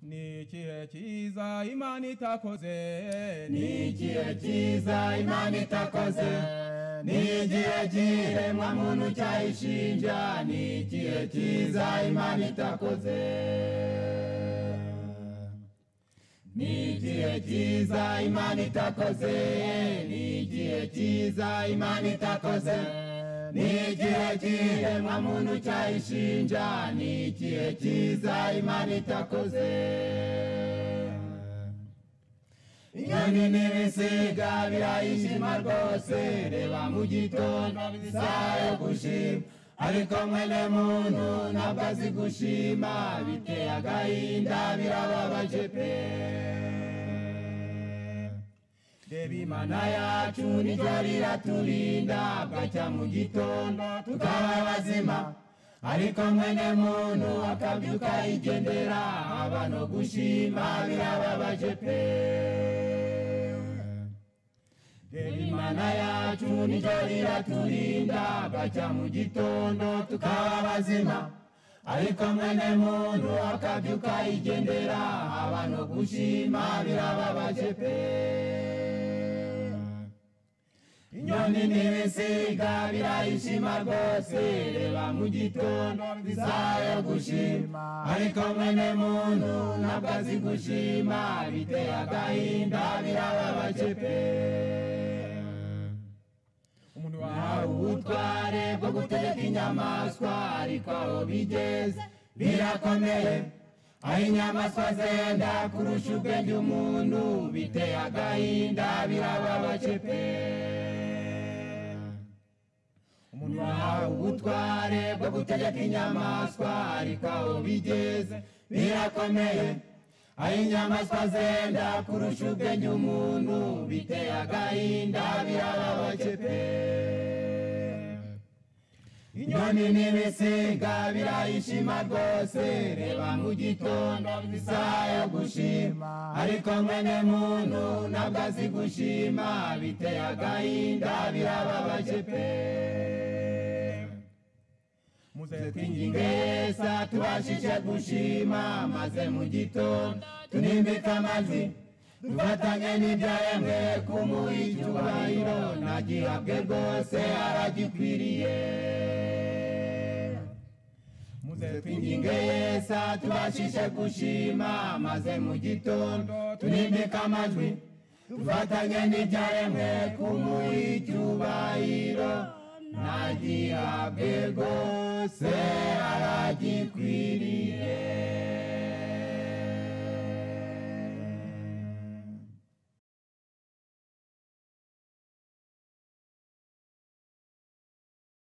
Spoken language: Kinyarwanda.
ni ikihe cyiza Imana itakoze, ni ikihe cyiza Imana itakoze, ni igihe kiremwa muntu cyayishinja, ni ikihe cyiza Imana itakoze, ni ikihe cyiza Imana itakoze, ni ikihe cyiza Imana itakoze, ni igihe kiremwa muntu cyayishinja, ni ikihe cyiza Imana itakoze. Inyoni n'ibisiga birayishima rwose, reba mu gitondo bisayo gushima, ariko mwene muntu ntabwo azi gushima, biteye agahinda birababaje pe. Reba Imana yacu nijoro iraturinda, bwacya mu gitondo tukaba bazima, ariko mwene muntu akabyuka yigendera, haba no gushima birababaje pe. Reba Imana yacu nijoro iraturinda, bwacya mu gitondo tukaba bazima, ariko mwene muntu akabyuka yigendera, haba no gushima birababaje pe. Inyoni n'ibisiga birayishima rwose, reba mu gitondo bisayo gushima, ariko mwene muntu ntabwo azi gushima, biteye agahinda birababaje pe. umuntu Wahawe ubutware bwo gutegeka inyamaswa, ariko aho bigeze birakomeye, aho inyamaswa zenda kurusha ubwenge umuntu, biteye agahinda birababaje pe. Umuntu wahawe ubutware bwo gutegeka inyamaswa, ariko aho bigeze birakomeye, aho inyamaswa zenda kurusha ubwenge umuntu, biteye agahinda birababaje pe. Inyoni n'ibisiga birayishima rwose, reba mu gitondo bisayo gushima, ariko mwene muntu ntabwo azi gushima, biteye agahinda birababaje pe. muze Twinginge Yesu tubashije gushima, maze mu gitondo tunimbike amajwi, dufatanye n'ibyaremwe kumuha icyubahiro, nagihabwe rwose aragikwiriye. muze Twinginge Yesu tubashije gushima, maze mu gitondo tunimbike amajwi, dufatanye n'ibyaremwe kumuha icyubahiro, nagihabwe rwose aragikwiriye.